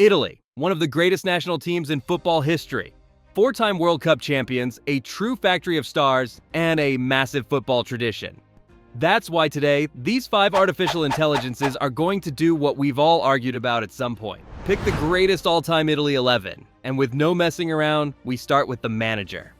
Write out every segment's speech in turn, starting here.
Italy, one of the greatest national teams in football history. 4-time World Cup champions, a true factory of stars, and a massive football tradition. That's why today, these 5 artificial intelligences are going to do what we've all argued about at some point. Pick the greatest all-time Italy 11, and with no messing around, we start with the manager.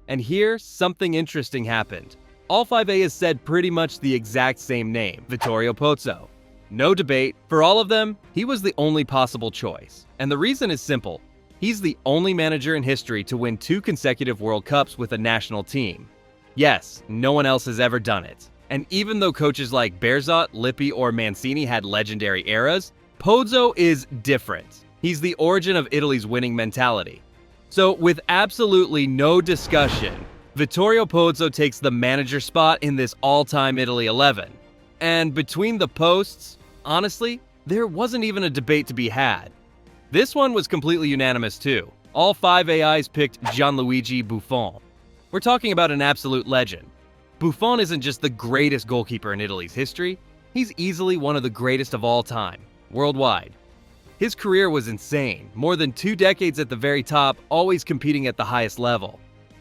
And here, something interesting happened. All 5 A's said pretty much the exact same name, Vittorio Pozzo. No debate, for all of them, he was the only possible choice. And the reason is simple. He's the only manager in history to win 2 consecutive World Cups with a national team. Yes, no one else has ever done it. And even though coaches like Bearzot, Lippi, or Mancini had legendary eras, Pozzo is different. He's the origin of Italy's winning mentality. So with absolutely no discussion, Vittorio Pozzo takes the manager spot in this all-time Italy 11. And between the posts, honestly, there wasn't even a debate to be had. This one was completely unanimous too. All 5 AIs picked Gianluigi Buffon. We're talking about an absolute legend. Buffon isn't just the greatest goalkeeper in Italy's history, he's easily one of the greatest of all time, worldwide. His career was insane, more than 2 decades at the very top, always competing at the highest level.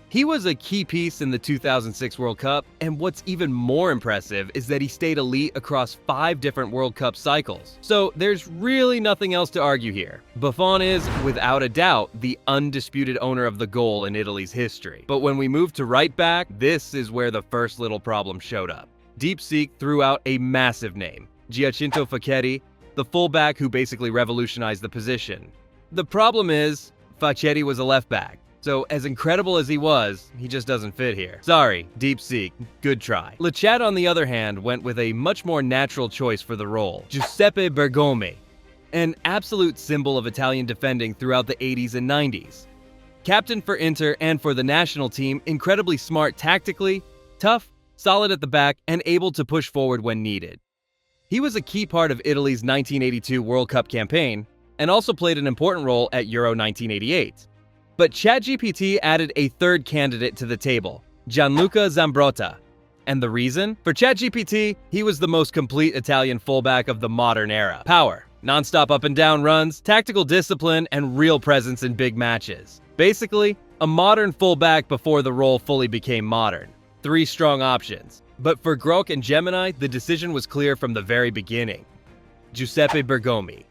He was a key piece in the 2006 World Cup, and what's even more impressive is that he stayed elite across 5 different World Cup cycles. So there's really nothing else to argue here. Buffon is, without a doubt, the undisputed owner of the goal in Italy's history. But when we move to right back, this is where the first little problem showed up. DeepSeek threw out a massive name, Giacinto Facchetti, the fullback who basically revolutionized the position. The problem is, Facchetti was a left back. So as incredible as he was, he just doesn't fit here. Sorry, DeepSeek, good try. Lechat, on the other hand, went with a much more natural choice for the role, Giuseppe Bergomi, an absolute symbol of Italian defending throughout the 80s and 90s. Captain for Inter and for the national team, incredibly smart tactically, tough, solid at the back, and able to push forward when needed. He was a key part of Italy's 1982 World Cup campaign, and also played an important role at Euro 1988. But ChatGPT added a third candidate to the table, Gianluca Zambrotta. And the reason? For ChatGPT, he was the most complete Italian fullback of the modern era. Power, non-stop up and down runs, tactical discipline, and real presence in big matches. Basically, a modern fullback before the role fully became modern. 3 strong options. But for Grok and Gemini, the decision was clear from the very beginning. Giuseppe Bergomi.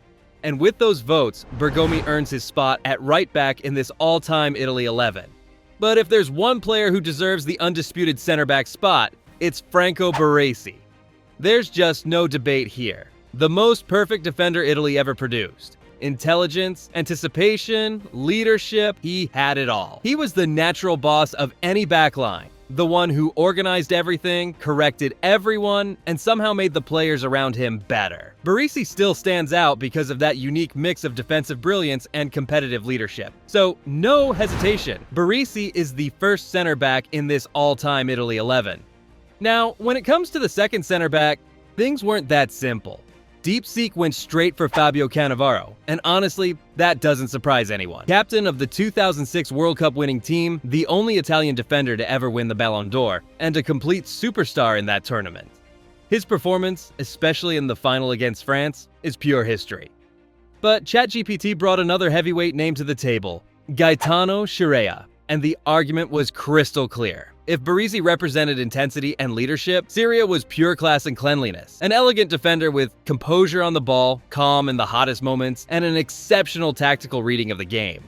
And with those votes, Bergomi earns his spot at right back in this all-time Italy 11. But if there's one player who deserves the undisputed center back spot, it's Franco Baresi. There's just no debate here. The most perfect defender Italy ever produced. Intelligence, anticipation, leadership, he had it all. He was the natural boss of any backline. The one who organized everything, corrected everyone, and somehow made the players around him better. Baresi still stands out because of that unique mix of defensive brilliance and competitive leadership. So, no hesitation, Baresi is the first center back in this all-time Italy 11. Now, when it comes to the second center back, things weren't that simple. DeepSeek went straight for Fabio Cannavaro, and honestly, that doesn't surprise anyone. Captain of the 2006 World Cup winning team, the only Italian defender to ever win the Ballon d'Or, and a complete superstar in that tournament. His performance, especially in the final against France, is pure history. But ChatGPT brought another heavyweight name to the table, Gaetano Scirea, and the argument was crystal clear. If Baresi represented intensity and leadership, Scirea was pure class and cleanliness. An elegant defender with composure on the ball, calm in the hottest moments, and an exceptional tactical reading of the game.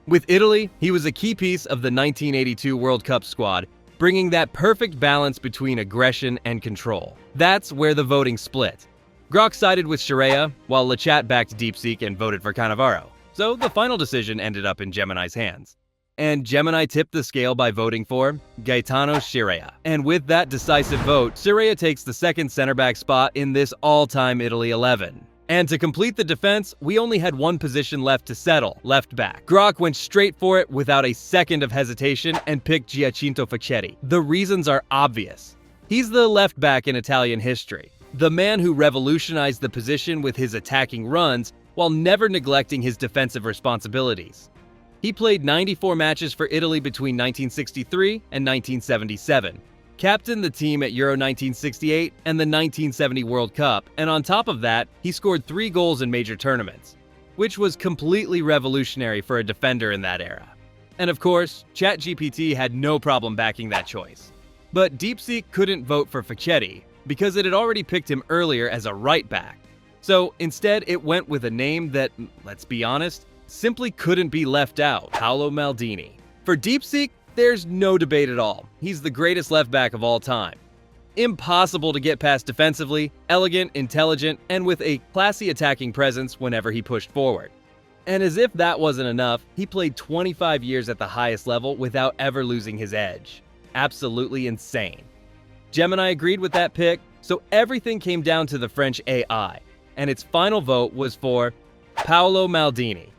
With Italy, he was a key piece of the 1982 World Cup squad, bringing that perfect balance between aggression and control. That's where the voting split. Grok sided with Scirea, while Lechat backed DeepSeek and voted for Cannavaro. So the final decision ended up in Gemini's hands. And Gemini tipped the scale by voting for Gaetano Scirea. And with that decisive vote, Scirea takes the second center back spot in this all-time Italy 11. And to complete the defense, we only had one position left to settle, left back. Grok went straight for it without a second of hesitation and picked Giacinto Facchetti. The reasons are obvious. He's the left back in Italian history, the man who revolutionized the position with his attacking runs while never neglecting his defensive responsibilities. He played 94 matches for Italy between 1963 and 1977, captained the team at Euro 1968 and the 1970 World Cup, and on top of that, he scored 3 goals in major tournaments. which was completely revolutionary for a defender in that era. And of course, ChatGPT had no problem backing that choice. But DeepSeek couldn't vote for Facchetti because it had already picked him earlier as a right back. So instead, it went with a name that, let's be honest, simply couldn't be left out: Paolo Maldini. For DeepSeek, there's no debate at all. He's the greatest left back of all time. Impossible to get past defensively, elegant, intelligent, and with a classy attacking presence whenever he pushed forward. And as if that wasn't enough, he played 25 years at the highest level without ever losing his edge. Absolutely insane. Gemini agreed with that pick, so everything came down to the French AI, and its final vote was for Paolo Maldini.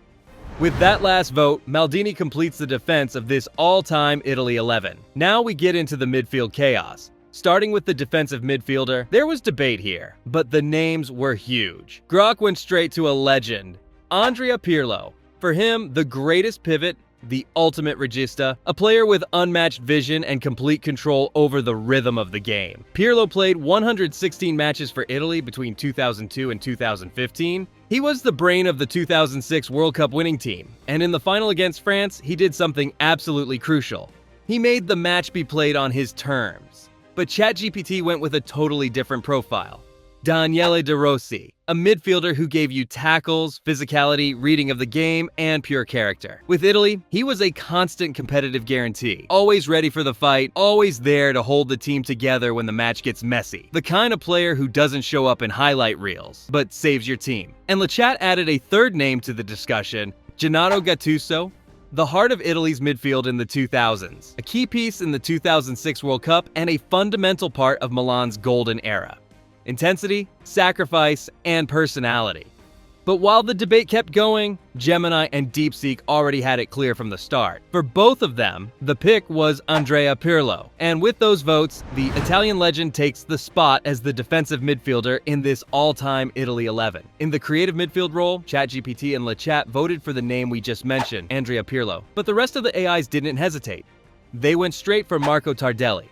With that last vote, Maldini completes the defense of this all-time Italy 11. Now we get into the midfield chaos. Starting with the defensive midfielder, there was debate here, but the names were huge. Grok went straight to a legend, Andrea Pirlo. For him, the greatest pivot, the ultimate regista, a player with unmatched vision and complete control over the rhythm of the game. Pirlo played 116 matches for Italy between 2002 and 2015. He was the brain of the 2006 World Cup winning team, and in the final against France, he did something absolutely crucial. He made the match be played on his terms. But ChatGPT went with a totally different profile. Daniele De Rossi, a midfielder who gave you tackles, physicality, reading of the game, and pure character. With Italy, he was a constant competitive guarantee. Always ready for the fight, always there to hold the team together when the match gets messy. The kind of player who doesn't show up in highlight reels, but saves your team. And LeChat added a third name to the discussion, Gennaro Gattuso, the heart of Italy's midfield in the 2000s, a key piece in the 2006 World Cup and a fundamental part of Milan's golden era. Intensity, sacrifice, and personality. But while the debate kept going, Gemini and DeepSeek already had it clear from the start. For both of them, the pick was Andrea Pirlo. And with those votes, the Italian legend takes the spot as the defensive midfielder in this all-time Italy 11. In the creative midfield role, ChatGPT and LeChat voted for the name we just mentioned, Andrea Pirlo. But the rest of the AIs didn't hesitate. They went straight for Marco Tardelli.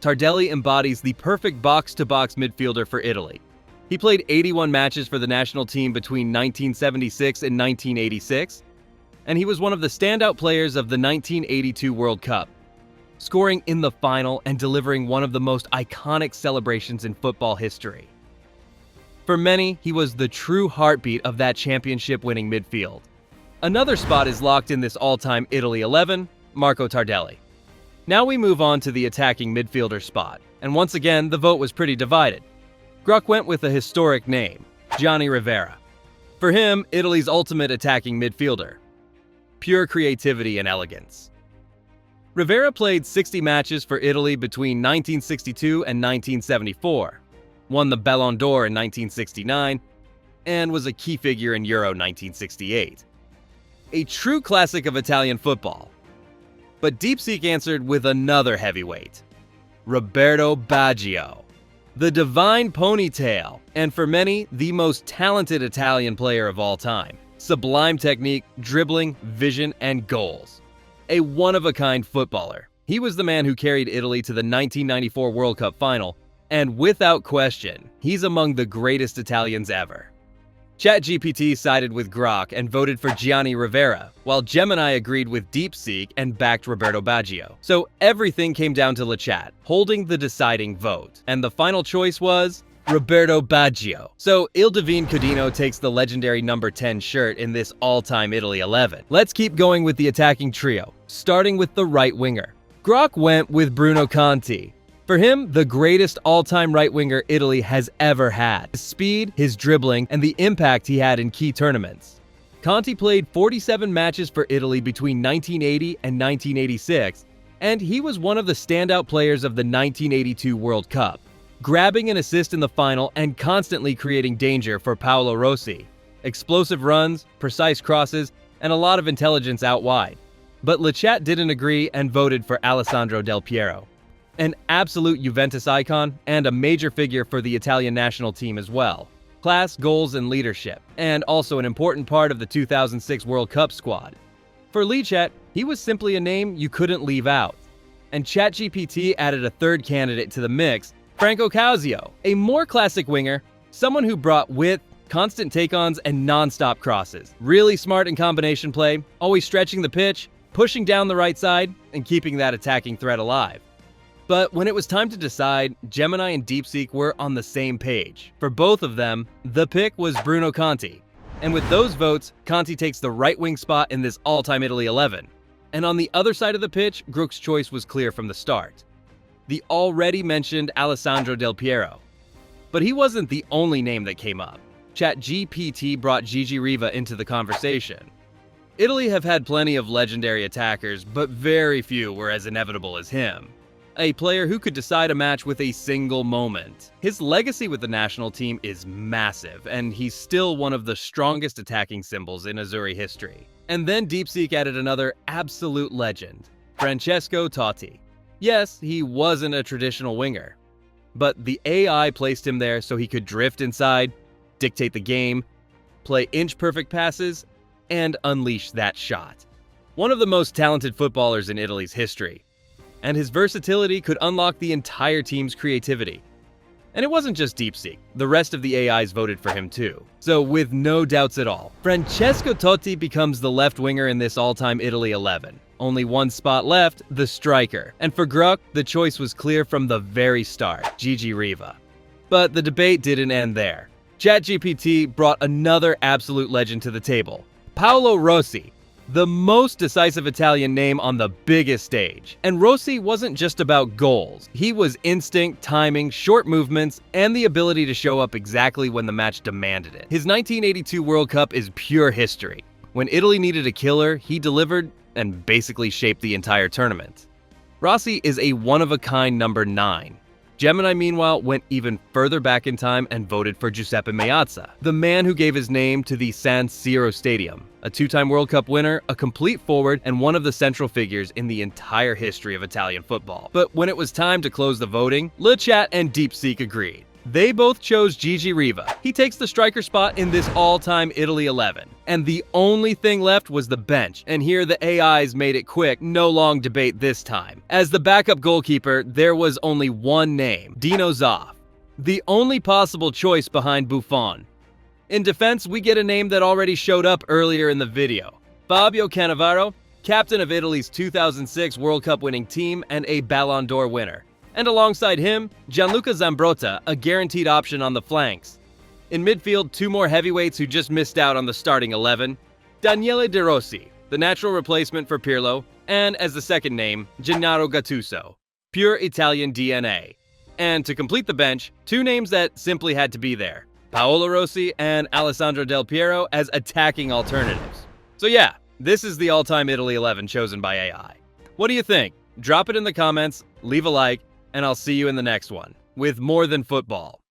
Tardelli embodies the perfect box-to-box midfielder for Italy. He played 81 matches for the national team between 1976 and 1986, and he was one of the standout players of the 1982 World Cup, scoring in the final and delivering one of the most iconic celebrations in football history. For many, he was the true heartbeat of that championship-winning midfield. Another spot is locked in this all-time Italy 11, Marco Tardelli. Now we move on to the attacking midfielder spot, and once again, the vote was pretty divided. Grok went with a historic name, Gianni Rivera. For him, Italy's ultimate attacking midfielder. Pure creativity and elegance. Rivera played 60 matches for Italy between 1962 and 1974, won the Ballon d'Or in 1969, and was a key figure in Euro 1968. A true classic of Italian football. But DeepSeek answered with another heavyweight, Roberto Baggio. The divine ponytail, and for many, the most talented Italian player of all time. Sublime technique, dribbling, vision, and goals. A one-of-a-kind footballer. He was the man who carried Italy to the 1994 World Cup final, and without question, he's among the greatest Italians ever. ChatGPT sided with Grok and voted for Gianni Rivera, while Gemini agreed with DeepSeek and backed Roberto Baggio. So everything came down to LeChat, holding the deciding vote. And the final choice was Roberto Baggio. So Ildivine Codino takes the legendary number 10 shirt in this all-time Italy 11. Let's keep going with the attacking trio, starting with the right winger. Grok went with Bruno Conti. For him, the greatest all-time right-winger Italy has ever had. His speed, his dribbling, and the impact he had in key tournaments. Conti played 47 matches for Italy between 1980 and 1986, and he was one of the standout players of the 1982 World Cup, grabbing an assist in the final and constantly creating danger for Paolo Rossi. Explosive runs, precise crosses, and a lot of intelligence out wide. But LeChat didn't agree and voted for Alessandro Del Piero. An absolute Juventus icon and a major figure for the Italian national team as well. Class, goals, and leadership, and also an important part of the 2006 World Cup squad. For LeChat, he was simply a name you couldn't leave out. And ChatGPT added a third candidate to the mix, Franco Causio, a more classic winger, someone who brought width, constant take-ons, and non-stop crosses. Really smart in combination play, always stretching the pitch, pushing down the right side, and keeping that attacking threat alive. But when it was time to decide, Gemini and DeepSeek were on the same page. For both of them, the pick was Bruno Conti. And with those votes, Conti takes the right wing spot in this all-time Italy 11. And on the other side of the pitch, Grook's choice was clear from the start. The already mentioned Alessandro Del Piero. But he wasn't the only name that came up. ChatGPT brought Gigi Riva into the conversation. Italy have had plenty of legendary attackers, but very few were as inevitable as him. A player who could decide a match with a single moment. His legacy with the national team is massive, and he's still one of the strongest attacking symbols in Azzurri history. And then DeepSeek added another absolute legend, Francesco Totti. Yes, he wasn't a traditional winger, but the AI placed him there so he could drift inside, dictate the game, play inch-perfect passes, and unleash that shot. One of the most talented footballers in Italy's history. And his versatility could unlock the entire team's creativity. And it wasn't just DeepSeek, the rest of the AIs voted for him too. So with no doubts at all, Francesco Totti becomes the left winger in this all-time Italy 11. Only one spot left, the striker. And for Grook, the choice was clear from the very start, Gigi Riva. But the debate didn't end there. ChatGPT brought another absolute legend to the table, Paolo Rossi. The most decisive Italian name on the biggest stage. And Rossi wasn't just about goals. He was instinct, timing, short movements, and the ability to show up exactly when the match demanded it. His 1982 World Cup is pure history. When Italy needed a killer, he delivered and basically shaped the entire tournament. Rossi is a one-of-a-kind number 9. Gemini, meanwhile, went even further back in time and voted for Giuseppe Meazza, the man who gave his name to the San Siro Stadium, a 2-time World Cup winner, a complete forward, and one of the central figures in the entire history of Italian football. But when it was time to close the voting, LeChat and DeepSeek agreed. They both chose Gigi Riva. He takes the striker spot in this all-time Italy 11. And the only thing left was the bench. And here the AIs made it quick, no long debate this time. As the backup goalkeeper, there was only one name, Dino Zoff, the only possible choice behind Buffon. In defense, we get a name that already showed up earlier in the video. Fabio Cannavaro, captain of Italy's 2006 World Cup winning team and a Ballon d'Or winner. And alongside him, Gianluca Zambrotta, a guaranteed option on the flanks. In midfield, 2 more heavyweights who just missed out on the starting 11. Daniele De Rossi, the natural replacement for Pirlo, and as the second name, Gennaro Gattuso, pure Italian DNA. And to complete the bench, 2 names that simply had to be there, Paolo Rossi and Alessandro Del Piero as attacking alternatives. So yeah, this is the all-time Italy 11 chosen by AI. What do you think? Drop it in the comments, leave a like, and I'll see you in the next one with more than football.